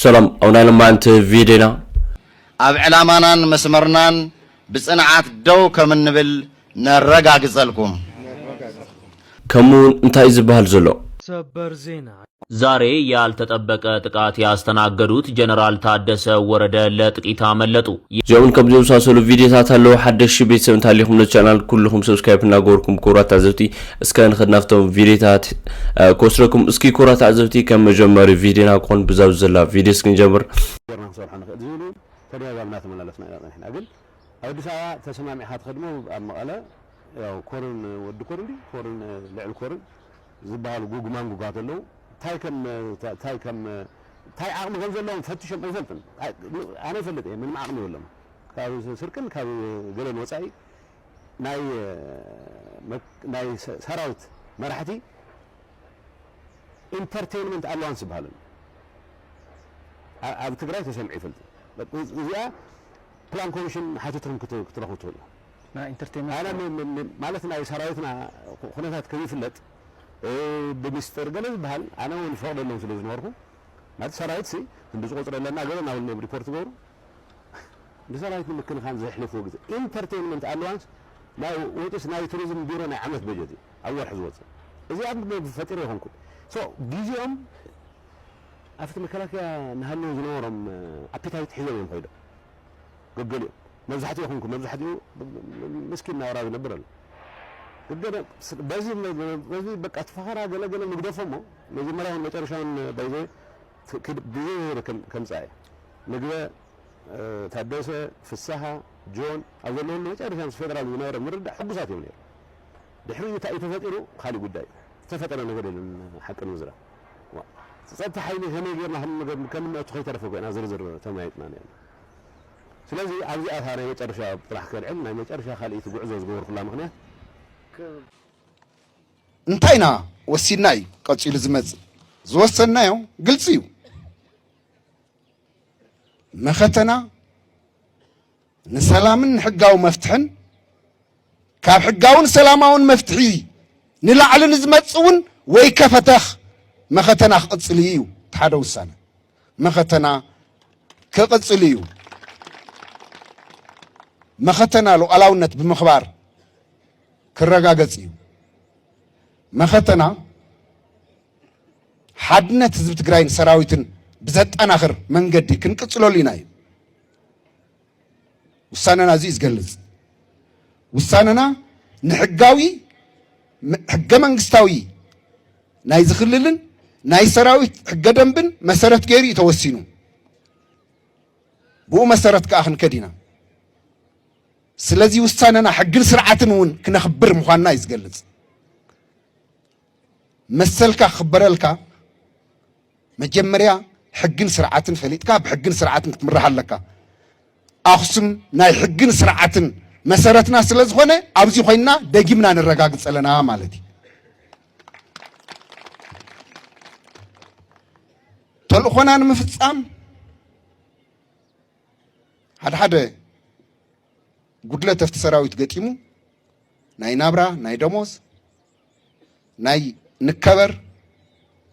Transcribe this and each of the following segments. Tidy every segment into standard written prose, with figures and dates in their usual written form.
سلام أونا لما أنت فيدينا أب علامانان مسمرنان بصنعات دو كمن نبل نرجع جزلكم كمون أنت إذا بهالزلو ሰበር ዜና ዛሬ ያልተጠበቀ ጥቃት ያስተናገዱት ጀነራል ታደሰ ወረደ ለጥቂት አመለጡ። ጀውን ከብዙ ሳሰሉ ቪዲዮታት አለው ሐደሽ ቤተሰብ ታሊኩም ለቻናል ኩልኩም ሰብስክራይብ እና ጎርኩም ኮራት አዘብቲ እስከን خدናፍተው ቪዲዮታት ኮስረኩም እስኪ ኮራት አዘብቲ ከመጀመሪ ቪዲዮና ቆን ብዛው ዘላ ቪዲዮ እስኪን ጀምር ተደጋጋምና ተመላለስና ያለና ግን አዲስ አበባ ተሰማሚ ሀት خدمو አመቀለ ያው ኮርን ወድ ኮርን ልዕል ኮርን ዝባሉ ጉግማን ጉጋተለው ታይከም ታይ አቅም ገንዘለው ፈትሽም አይፈልጥም አነ ይፈልጥ ምን አቅም የለም ካብ ስርቅን ካብ ገለን ወጻይ ናይ ሰራዊት መራሕቲ ኢንተርቴይንመንት አላዋንስ ይባላል ኣብ ትግራይ ተሰምዕ ይፈልጥ እዚኣ ፕላን ኮሚሽን ሓተትኩም ክትረኽቡ ትኽእሉ ና ኢንተርቴይንመንት አነ ማለት ናይ ሰራዊትና ኩነታት ከይፍለጥ بمستر جلس بحال أنا ونفرد لهم سلوز نوركم ما تسرعت سي ندوس قطر لنا قلنا أول ما بريبورت جور بسرعت ممكن خان زي حلف وجد انترتينمنت ألوانس لا ويتس ناي توريزم بيرونا عمت بجدي أول حزوات إذا عم بفترة هونكم سو بيجيهم أفتح مكانك يا نهلو زنورم أبيتايت حلو يوم هيدا قبلي مزحتي هونكم مزحتي مسكين نورا بنبرل በዚህ በቃ ተፈራ ገለገለ ንግደፈሞ መጀመሪያውን መጨረሻውን ባይዘ ብዙ ከምጻይ ንግበ ታደሰ ፍሳሃ ጆን አዘለሉ መጨረሻውን ፌደራል ዝነበረ ምርዳ ሕጉሳት እዮም ነይሩ ድሕሪ እንታይ ተፈጢሩ ካሊ ጉዳይ ተፈጠረ ነገር የለን ሓቅን ምዝራ ጸጥታ ሓይሊ ከመይ ጌርና ከም ንእቱ ከይተረፈ ኮይና ዝርዝር ተማይጥና ነይሩ ስለዚ ኣብዚ ኣታ ናይ መጨረሻ ጥራሕ ከልዕል ናይ መጨረሻ ካልእቲ ጉዕዞ ዝገበሩ ኩላ ምክንያት እንታይና ወሲናይ ቀጭል ዝመጽ ዝወሰናዮ ግልጽ እዩ መኸተና ንሰላምን ሕጋው መፍትሕን ካብ ሕጋውን ሰላማውን መፍትሒ ንላዕልን ዝመጽውን ወይ ከፈተኽ መኸተና ክቅጽል እዩ ተሓደ ውሳነ መኸተና ክቅጽል እዩ መኸተና ሉዓላውነት ብምኽባር ክረጋገጽ እዩ መኸተና ሓድነት ህዝቢ ትግራይን ሰራዊትን ብዘጠናኽር መንገዲ ክንቅጽለሉ ኢና እዩ ውሳነና እዚ ዝገልጽ ውሳነና ንሕጋዊ ሕገ መንግስታዊ ናይ ዝኽልልን ናይ ሰራዊት ሕገ ደንብን መሰረት ገይሩ እዩ ተወሲኑ ብኡ መሰረት ከዓ ክንከድ ኢና ስለዚ ውሳነና ሕግን ስርዓትን እውን ክነኽብር ምዃንና እዩ ዝገልጽ መሰልካ ክኽበረልካ መጀመርያ ሕግን ስርዓትን ፈሊጥካ ብሕግን ስርዓትን ክትምራሕ ኣለካ ኣኽሱም ናይ ሕግን ስርዓትን መሰረትና ስለ ዝኾነ ኣብዚ ኮይንና ደጊምና ንረጋግፅ ዘለና ማለት እዩ ተልእኾና ንምፍጻም ሓደ ጉድለት ኣብቲ ሰራዊት ገጢሙ ናይ ናብራ ናይ ደሞዝ ናይ ንከበር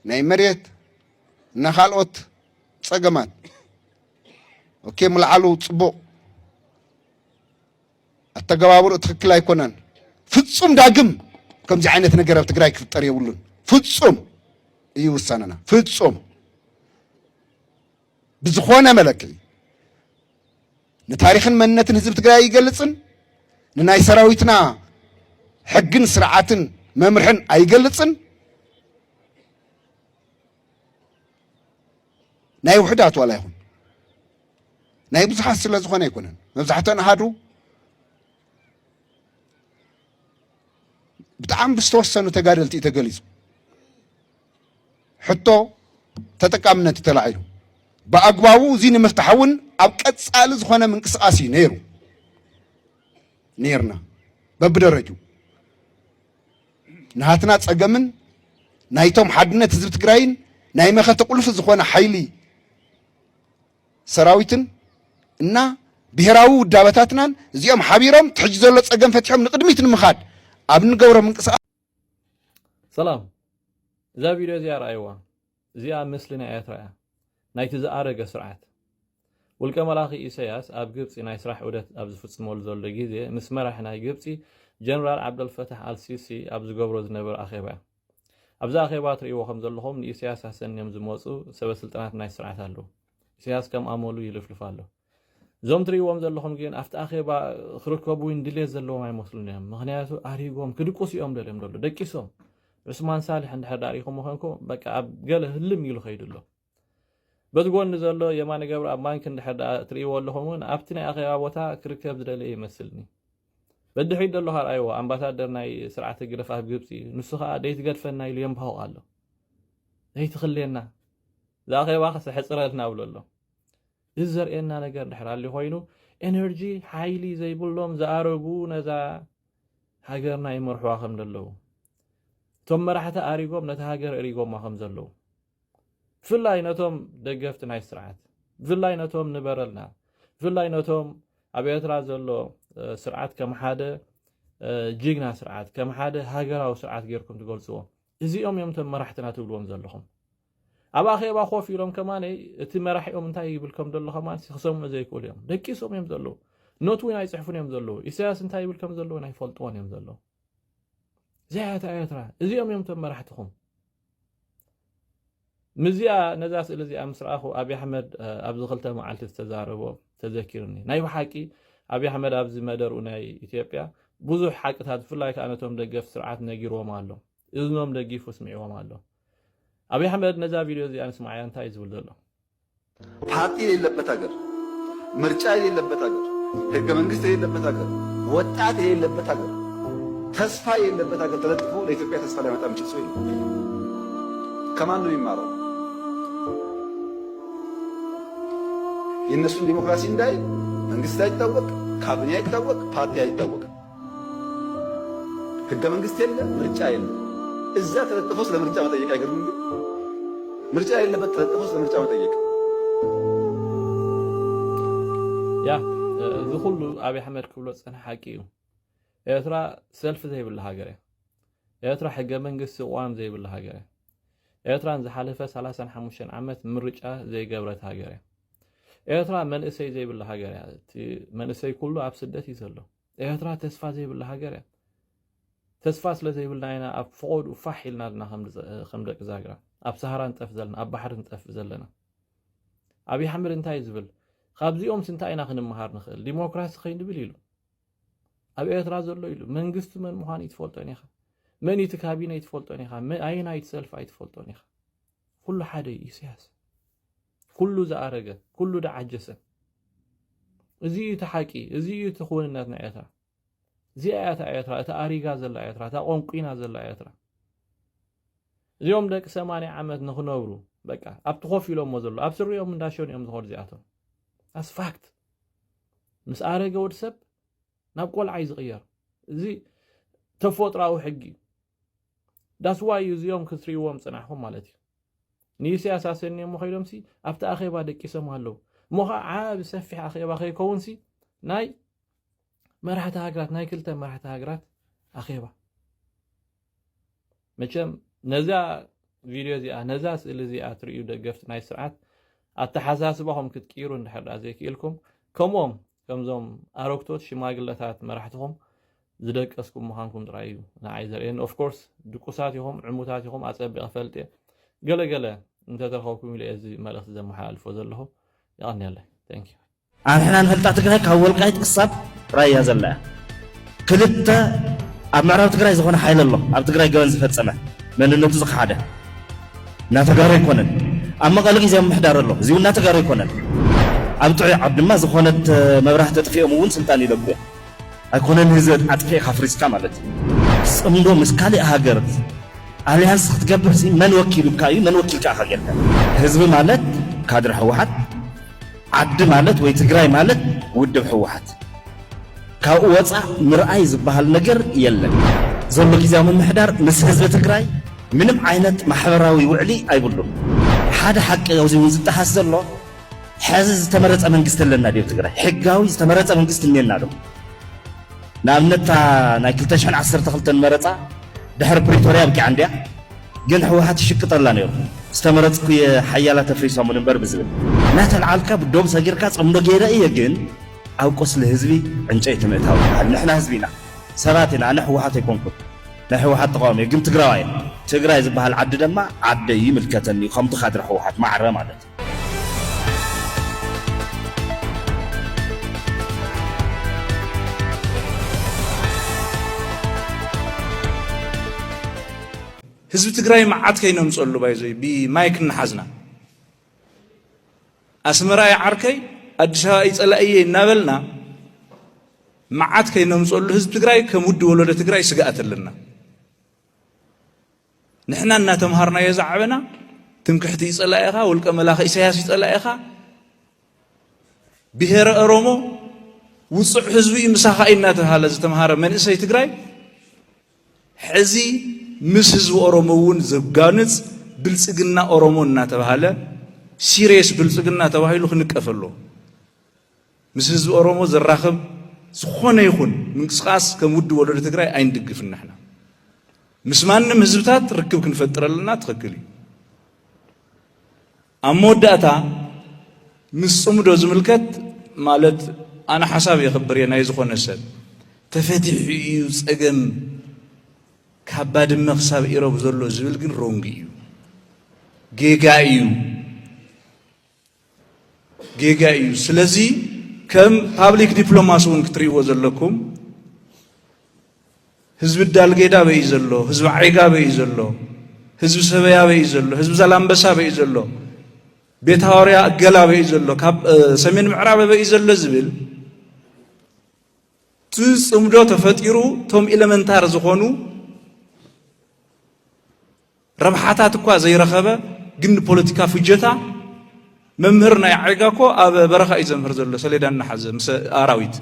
ናይ መሬት እና ካልኦት ፀገማት ኦኬ ምልዓሉ ጽቡቕ ኣተገባብሩ ትክክል ኣይኮነን ፍጹም ዳግም ከምዚ ዓይነት ነገር ኣብ ትግራይ ክፍጠር የብሉን ፍጹም እዩ ውሳነና ፍጹም ብዝኾነ መለክዒ ንታሪኽን መንነትን ህዝቢ ትግራይ ይገልጽን ንናይ ሰራዊትና ሕግን ስርዓትን መምርሕን ኣይገልጽን ናይ ውሕዳት ዋላ ይኹን ናይ ብዙሓት ስለ ዝኾነ ኣይኮነን መብዛሕትአን ኣሃዱ ብጣዕሚ ብዝተወሰኑ ተጋደልቲ እዩ ተገሊጹ ሕቶ ተጠቃምነት ተላዒሉ ብኣግባቡ እዚ ንምፍታሕ እውን ኣብ ቀጻሊ ዝኾነ ምንቅስቃስ እዩ ነይሩ ነርና በብደረጁ ንሃትና ፀገምን ናይቶም ሓድነት ህዝቢ ትግራይን ናይ መኸተ ቁልፊ ዝኾነ ሓይሊ ሰራዊትን እና ብሄራዊ ውዳበታትናን እዚኦም ሓቢሮም ትሕጂ ዘሎ ፀገም ፈትሖም ንቅድሚት ንምኻድ ኣብ ንገብሮም ምንቅስቃስ ሰላም እዛ ቪድዮ እዚኣ ረኣይዋ እዚኣ ምስሊ ናይ ኤርትራ እያ ናይቲ ዝኣረገ ስርዓት ውልቀ መላኺ ኢሳያስ ኣብ ግብፂ ናይ ስራሕ ዑደት ኣብ ዝፍጽመሉ ዘሎ ግዜ ምስ መራሒ ናይ ግብፂ ጀነራል ዓብደልፈታሕ አልሲሲ ኣብ ዝገብሮ ዝነበረ ኣኼባ ኣብዛ ኣኼባ ትርእይዎ ከም ዘለኹም ንኢሳያስ ኣሰንዮም ዝመፁ ሰበስልጣናት ናይ ስርዓት ኣለዉ ኢሳያስ ከም ኣመሉ ይልፍልፍ ኣሎ እዞም ትርእይዎም ዘለኹም ግን ኣብቲ ኣኼባ ክርከቡ ድሌት ዘለዎም ኣይመስሉን እዮም ምክንያቱ ኣሪጎም ክድቁስ እዮም ደልዮም ዘሎ ደቂሶም ዑስማን ሳልሕ እንድሕር ዳሪኹም ኮንኩ በቃ ኣብ ገለ ህልም ኢሉ ኸይዱ ኣሎ በትጎኒ ዘሎ የማነ ገብረ ኣብ ባንክ እንድሕር ትርእይዎ ኣለኹም እውን ኣብቲ ናይ ኣኼባ ቦታ ክርከብ ዝደለየ ይመስልኒ በድሕሪት ዘሎ ሃርኣይዎ ኣምባሳደር ናይ ስርዓተ ግደፍ ኣብ ግብፂ ንሱ ከዓ ደይትገድፈና ኢሉ የንብሃቕ ኣሎ ደይትኽልየና ዝኣኼባ ሕፅረትና ብሎ ኣሎ እዚ ዘርእየና ነገር ድሕር ኣሊ ኮይኑ ኤነርጂ ሓይሊ ዘይብሎም ዝኣረጉ ነዛ ሃገርና ይመርሕዋ ከም ዘለዉ እቶም መራሕቲ ኣሪጎም ነቲ ሃገር እሪጎማ ከም ዘለዉ ብፍላይ ነቶም ደገፍቲ ናይ ስርዓት ብፍላይ ነቶም ንበረልና ብፍላይ ነቶም ኣብ ኤርትራ ዘሎ ስርዓት ከም ሓደ ጅግና ስርዓት ከም ሓደ ሃገራዊ ስርዓት ጌርኩም ትገልጽዎ እዚኦም እዮም ቶም መራሕትና ትብልዎም ዘለኹም ኣብ ኣኼባ ኮፍ ኢሎም ከማነይ እቲ መራሒኦም እንታይ ይብልከም ዘሎ ከማን ክሰምዑ ዘይክእሉ እዮም ደቂሶም እዮም ዘለዉ ኖት እውን ኣይፅሕፉን እዮም ዘለዉ ኢሳያስ እንታይ ይብል ከም ዘለዎ ኣይፈልጥዎን እዮም ዘለዉ እዚኣታ ኤርትራ እዚኦም እዮም ቶም መራሕትኹም ምዚኣ ነዛ ስእሊ እዚኣ ምስ ረኣኹ ኣብዪ ኣሕመድ ኣብዚ 2 መዓልቲ ዝተዛረቦ ተዘኪርኒ ናይ ብሓቂ ኣብዪ ኣሕመድ ኣብዚ መደርኡ ናይ ኢትዮጵያ ብዙሕ ሓቅታት ብፍላይ ከዓ ነቶም ደገፍ ስርዓት ነጊርዎም ኣሎ እዝኖም ደጊፉ ስሚዕዎም ኣሎ ኣብዪ ኣሕመድ ነዛ ቪድዮ እዚኣ ንስማዕያ እንታይ ዝብል ዘሎ ፓርቲ የሌለበት ሀገር ምርጫ የሌለበት ሀገር ህገ መንግስት የሌለበት ሀገር ወጣት የሌለበት ሀገር ተስፋ የሌለበት ሀገር ተለጥፎ ለኢትዮጵያ ተስፋ ሊያመጣ የሚችል ሰው የለም ከማን ነው የሚማረው የእነሱን ዲሞክራሲ እንዳይ መንግስት አይታወቅ ካቢኔ አይታወቅ ፓርቲ አይታወቅ ህገ መንግስት የለ ምርጫ የለ እዛ ተለጥፎ ስለ ምርጫ መጠየቅ አይገርምም ግን ምርጫ የሌለበት ተለጥፎ ስለ ምርጫ መጠየቅ ያ እዚ ኩሉ ኣብዪ ኣሕመድ ክብሎ ፀንሐ ሓቂ እዩ ኤርትራ ሰልፊ ዘይብላ ሃገር እያ ኤርትራ ሕገ መንግስቲ እዋም ዘይብላ ሃገር እያ ኤርትራን ዝሓለፈ 35 ዓመት ምርጫ ዘይገብረት ሃገር እያ ኤርትራ መንእሰይ ዘይብላ ሃገር እያ እቲ መንእሰይ ኩሉ ኣብ ስደት እዩ ዘሎ ኤርትራ ተስፋ ዘይብላ ሃገር እያ ተስፋ ስለ ዘይብልና ኢና ኣብ ፍቆዱ ፋሕ ኢልና ድና ከም ደቂ ዛግራ ኣብ ሰሃራ ንጠፍ ዘለና ኣብ ባሕሪ ንጠፍ ዘለና ኣብዪ ኣሕመድ እንታይ ዝብል ካብዚኦም ስንታይ ኢና ክንመሃር ንኽእል ዲሞክራሲ ከይንብል ኢሉ ኣብ ኤርትራ ዘሎ ኢሉ መንግስቲ መን ምዃኑ ይትፈልጦን ኢኻ መን እቲ ካቢነ ይትፈልጦን ኢኻ ኣየናይቲ ሰልፊ ኣይትፈልጦን ኢኻ ኩሉ ሓደ እዩ ኢሳያስ ኩሉ ዝኣረገ ኩሉ ዳዓጀሰ እዚ እዩ እቲ ሓቂ እዚ እዩ እቲ ክውንነት ናይ ኤርትራ እዚኣ እያ እታ ኤርትራ እታ ኣሪጋ ዘላ ኤርትራ እታ ቆንቂና ዘላ ኤርትራ እዚኦም ደቂ 80 ዓመት ንኽነብሩ በቃ ኣብቲ ኮፍ ኢሎሞ ዘሎ ኣብ ስሪኦም እንዳሸኑ እዮም ዝኸዱ እዚኣቶም ኣስ ፋክት ምስ ኣረገ ወዲ ሰብ ናብ ቆልዓ እዩ ዝቕየር እዚ ተፈጥራዊ ሕጊ ዳስዋይ እዚኦም ክትሪእዎም ፅናሕኩም ማለት እዩ ንኢሳያስ ኣሰንዮም ኸይዶምሲ ኣብቲ ኣኼባ ደቂሶም ኣለዉ እሞ ከዓ ዓብ ሰፊሕ ኣኼባ ከይከውንሲ ናይ መራሕቲ ሃገራት ናይ ክልተ መራሕቲ ሃገራት ኣኼባ መቸም ነዛ ቪድዮ እዚኣ ነዛ ስእሊ እዚኣ ትርእዩ ደገፍቲ ናይ ስርዓት ኣተሓሳስባኹም ክትቅይሩ እንድሕር ዳ ዘይክኢልኩም ከምኦም ከምዞም ኣረግቶት ሽማግለታት መራሕትኹም ዝደቀስኩም ምዃንኩም ጥራይ እዩ ንዓይ ዘርእየኒ ኦፍኮርስ ድቁሳት ኢኹም ዕሙታት ኢኹም ኣፀቢቐ ፈልጥ ገለገለ እንተተረኸብኩም ኢለ እዚ መልእኽቲ ዘመሓላልፎ ዘለኹ ይቐኒለይ ታንኪዩ ኣንሕና ንፈልጣ ትግራይ ካብ ወልቃይት ክሳብ ራያ ዘላ ክልተ ኣብ ምዕራብ ትግራይ ዝኾነ ሓይሊ ኣሎ ኣብ ትግራይ ገበን ዝፈፀመ መንነቱ ዝኸሓደ እናተጋሩ ኣይኮነን ኣብ መቐለ ግዜ ምሕዳር ኣሎ እዚኡ እናተጋሩ ኣይኮነን ኣብ ጥዑይ ዓብ ድማ ዝኾነት መብራህቲ ጥፊኦም እውን ስልጣን ይለግቡ ኣይኮነን ህዝቢ ኣጥፊእ ካፍሪስካ ማለት እዩ ፅምዶ ምስ ካልእ ሃገር ኣልያንስ ክትገብር መን ወኪሉካ እዩ መን ወኪልካ ኢኻ ጌርካ ህዝቢ ማለት ካድሪ ሕወሓት ዓዲ ማለት ወይ ትግራይ ማለት ውድብ ሕወሓት ካብኡ ወፃእ ምርኣይ ዝበሃል ነገር የለን ዘሎ ጊዜያዊ ምምሕዳር ምስ ህዝቢ ትግራይ ምንም ዓይነት ማሕበራዊ ውዕሊ ኣይብሉን ሓደ ሓቂ ኣብዚ እውን ዝጠሓስ ዘሎ ሕዚ ዝተመረፀ መንግስቲ ኣለና ድዩ ትግራይ ሕጋዊ ዝተመረፀ መንግስቲ እኒአና ዶ ንኣብነት ናይ 2012 መረፃ ድሕሪ ፕሪቶርያ ኣብቂዓ እንድያ ግን ሕወሓት ይሽቅጠላ ነይሩ استمرت كي حيالة تفريسة منبر بزبل نات العالكة بدوم سجيركا صمدو جيرا يجن أو قص لهزبي عنجي تمتاو نحنا هزبينا سباتنا نحو حتى يكونكم نحو حتى قومي قم تقراي زبها العد دما عد يملكتني خمط خاطر حوحات معرة مالت ህዝብ ትግራይ ማዓት ከይኖም ጸሉ ባይዘይ ቢማይክ ንሓዝና አስመራ ይዓርከይ አዲስ አበባ ይጸላእየ እናበልና ማዓት ከይኖም ጸሉ ህዝብ ትግራይ ከሙድ ወለደ ትግራይ ስጋአተልና ንሕና እናተምሃርና የዛዕበና ትምክሕቲ ይጸላእኻ ወልቀ መላኺ ኢሳያስ ይጸላእኻ ብሄረ ኦሮሞ ውጽዕ ህዝቢ ምሳኻ እናተባሃለ ዝተምሃረ መንእሰይ ትግራይ ሕዚ ምስ ህዝብ ኦሮሞ እውን ዘጋንጽ ብልጽግና ኦሮሞ እናተባሃለ ሲሪየስ ብልጽግና ተባሂሉ ክንቀፈሎ ምስ ህዝብ ኦሮሞ ዘራኽብ ዝኾነ ይኹን ምንቅስቃስ ከሙድ ወለደ ትግራይ አይንድግፍን ንሕና ምስ ማንም ህዝብታት ርክብ ክንፈጥረልና ትኽክል እዩ ኣብ መወዳእታ ምስ ጽምዶ ዝምልከት ማለት ኣነ ሓሳብ የኽብር እየ ናይ ዝኾነ ሰብ ተፈቲሑ እዩ ጸገም ከባድ መኽሳብ ኢሮብ ዘሎ ዝብል ግን ሮንግ እዩ ጌጋ እዩ ስለዚ ከም ፓብሊክ ዲፕሎማሲ እውን ክትሪእዎ ዘለኩም ህዝብ ዳልጌዳ በይ ዘሎ ህዝብ ዓይጋ በይ ዘሎ ህዝብ ሰበያ በይ ዘሎ ህዝብ ዛላምበሳ በይ ዘሎ ቤት ሐዋርያ ገላ በይ ዘሎ ካብ ሰሜን ምዕራብ በይ ዘሎ ዝብል ጽምዶ ተፈጢሩ ቶም ኤሌመንታር ዝኾኑ ረብሓታት እኳ ዘይረኸበ ግን ፖለቲካ ፍጀታ መምህር ናይ ዓይጋ እኮ ኣብ በረኻ እዩ ዘምህር ዘሎ ሰሌዳ እናሓዘ ምስ ኣራዊት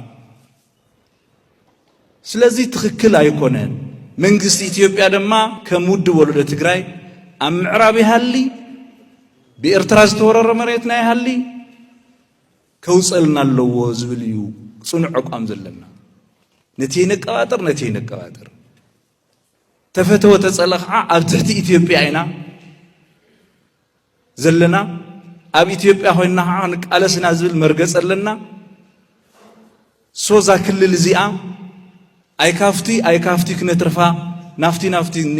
ስለዚ ትኽክል ኣይኮነን መንግስቲ ኢትዮጵያ ድማ ከም ውድ ወለደ ትግራይ ኣብ ምዕራብ ይሃሊ ብኤርትራ ዝተወረረ መሬት ናይ ሃሊ ከውፀልና ኣለዎ ዝብል እዩ ጽኑዕ ኣቋም ዘለና ነቲ ይነቀባጥር ተፈተወ ተጸለኽዓ ኣብ ትሕቲ ኢትዮጵያ ኢና ዘለና ኣብ ኢትዮጵያ ኮይና ንቃለስና ዝብል መርገጽ ኣለና ሶዛ ክልል እዚኣ ኣይካፍቲ ክነትርፋ ናፍቲ ኒ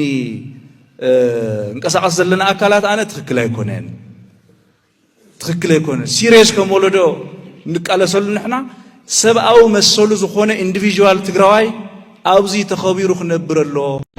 እንቀሳቀስ ዘለና ኣካላት ኣነ ትኽክል ኣይኮነን ሲሪየስ ከመወለዶ ንቃለሰሉ ንሕና ሰብኣዊ መሰሉ ዝኾነ ኢንዲቪጁዋል ትግራዋይ አብዚ ተኸቢሩ ክነብረሎ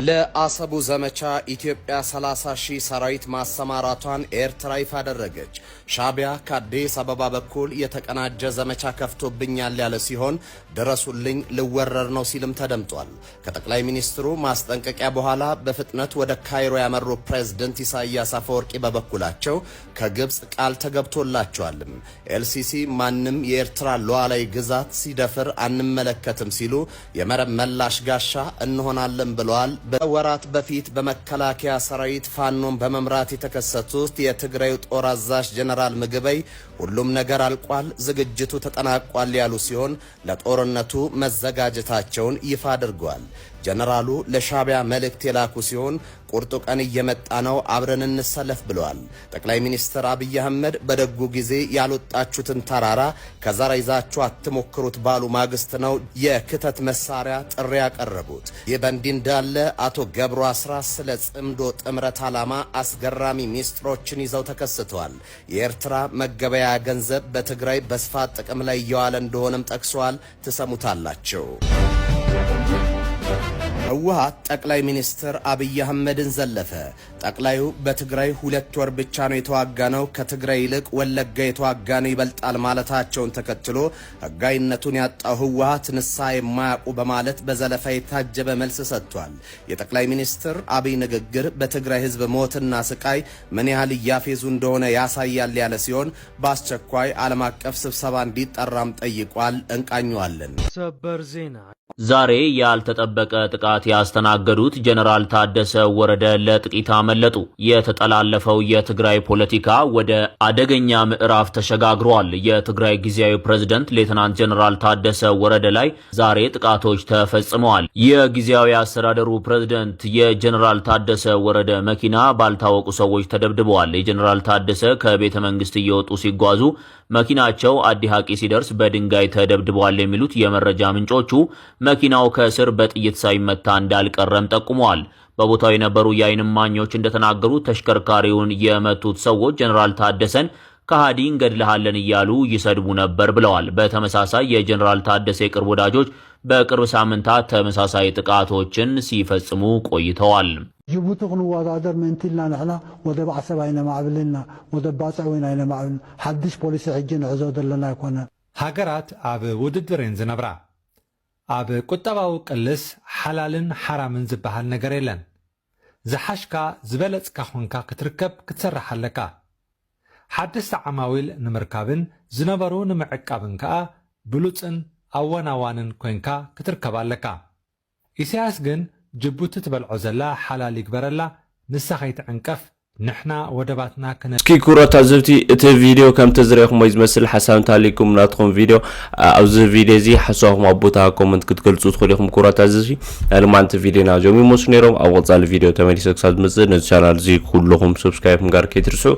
ለአሰቡ ዘመቻ ኢትዮጵያ 30,000 ሰራዊት ማሰማራቷን ኤርትራ ይፋ አደረገች። ሻዕቢያ ከአዲስ አበባ በኩል የተቀናጀ ዘመቻ ከፍቶብኛል ያለ ሲሆን ድረሱልኝ ልወረር ነው ሲልም ተደምጧል። ከጠቅላይ ሚኒስትሩ ማስጠንቀቂያ በኋላ በፍጥነት ወደ ካይሮ ያመሩ ፕሬዝዳንት ኢሳያስ አፈወርቂ በበኩላቸው ከግብጽ ቃል ተገብቶላቸዋልም ኤልሲሲ ማንም የኤርትራ ሉዓላዊ ግዛት ሲደፍር አንመለከትም ሲሉ የመረብ መላሽ ጋሻ እንሆናለን ብለዋል። በወራት በፊት በመከላከያ ሰራዊት ፋኖን በመምራት የተከሰቱት የትግራይ ጦር አዛዥ ጀነራል ምግበይ ሁሉም ነገር አልቋል፣ ዝግጅቱ ተጠናቋል ያሉ ሲሆን ለጦርነቱ መዘጋጀታቸውን ይፋ አድርገዋል። ጀነራሉ ለሻዕቢያ መልእክት የላኩ ሲሆን ቁርጡ ቀን እየመጣ ነው፣ አብረን እንሰለፍ ብለዋል። ጠቅላይ ሚኒስትር አብይ አህመድ በደጉ ጊዜ ያልወጣችሁትን ተራራ ከዛሬ ይዛችሁ አትሞክሩት ባሉ ማግስት ነው የክተት መሳሪያ ጥሪ ያቀረቡት። ይህ በእንዲህ እንዳለ አቶ ገብሩ አስራት ስለ ጽምዶ ጥምረት ዓላማ አስገራሚ ሚስጥሮችን ይዘው ተከስተዋል። የኤርትራ መገበያ ገንዘብ በትግራይ በስፋት ጥቅም ላይ እየዋለ እንደሆነም ጠቅሰዋል። ትሰሙታላችሁ። ህወሓት ጠቅላይ ሚኒስትር አብይ አህመድን ዘለፈ። ጠቅላዩ በትግራይ 2 ወር ብቻ ነው የተዋጋነው፣ ከትግራይ ይልቅ ወለጋ የተዋጋነው ይበልጣል ማለታቸውን ተከትሎ ህጋዊነቱን ያጣው ህወሓት ንስሐ የማያውቁ በማለት በዘለፋ የታጀበ መልስ ሰጥቷል። የጠቅላይ ሚኒስትር አብይ ንግግር በትግራይ ህዝብ ሞትና ስቃይ ምን ያህል እያፌዙ እንደሆነ ያሳያል ያለ ሲሆን በአስቸኳይ ዓለም አቀፍ ስብሰባ እንዲጠራም ጠይቋል። እንቃኘዋለን። ሰበር ዜና ዛሬ ያልተጠበቀ ጥቃት ያስተናገዱት ጀነራል ታደሰ ወረደ ለጥቂት አመለጡ። የተጠላለፈው የትግራይ ፖለቲካ ወደ አደገኛ ምዕራፍ ተሸጋግሯል። የትግራይ ጊዜያዊ ፕሬዝዳንት ሌተናንት ጀነራል ታደሰ ወረደ ላይ ዛሬ ጥቃቶች ተፈጽመዋል። የጊዜያዊ አስተዳደሩ ፕሬዝዳንት የጀነራል ታደሰ ወረደ መኪና ባልታወቁ ሰዎች ተደብድበዋል። የጀነራል ታደሰ ከቤተ መንግስት እየወጡ ሲጓዙ መኪናቸው አዲ ሐቂ ሲደርስ በድንጋይ ተደብድበዋል የሚሉት የመረጃ ምንጮቹ መኪናው ከስር በጥይት ሳይመታ እንዳልቀረም ጠቁመዋል። በቦታው የነበሩ የዓይን እማኞች እንደተናገሩት ተሽከርካሪውን የመቱት ሰዎች ጀነራል ታደሰን ከሃዲ እንገድልሃለን እያሉ ይሰድቡ ነበር ብለዋል። በተመሳሳይ የጀነራል ታደሰ የቅርብ ወዳጆች በቅርብ ሳምንታት ተመሳሳይ ጥቃቶችን ሲፈጽሙ ቆይተዋል። ጅቡቲ ክንወዳደር ምንቲልና ንሕና ወደ ባዕሰብ አይነ ማዕብልና ወደ ባጻዊን አይነ ማዕብል ሓድሽ ፖሊሲ ሕጂ ንዕዞ ዘለና ይኮነ ሃገራት ኣብ ውድድርን ዝነብራ ኣብ ቁጠባዊ ቅልስ ሓላልን ሓራምን ዝበሃል ነገር የለን። ዝሓሽካ ዝበለጽካ ኾንካ ክትርከብ ክትሰርሕ ኣለካ። ሓደስቲ ዓማዊል ንምርካብን ዝነበሩ ንምዕቃብን ከዓ ብሉፅን ኣወናዋንን ኮይንካ ክትርከብ ኣለካ። ኢሳያስ ግን ጅቡቲ ትበልዖ ዘላ ሓላል ይግበረላ ንሳ ከይትዕንቀፍ ንሕና ወደባትና ከነ እስኪ ኩራት ታዘብቲ እቲ ቪድዮ ከም ተዝረኹም ዝመስል ሓሳብ ታሊኩም ናትኩም ቪድዮ ኣብዚ ቪድዮ እዚ ሓሳብኩም ኣብ ቦታ ኮመንት ክትገልጹ ትኽእሉ ኢኹም። ኩራት ታዘብቲ ኣልማንቲ ቪድዮና ጆሚ ሞስ ነይሮም ኣብ ወጻሊ ቪድዮ ተመሊሰ ክሳብ ዝመጽእ ነዚ ቻናል እዚ ኩልኩም ሰብስክራይብ ምግባር ከይትርስዑ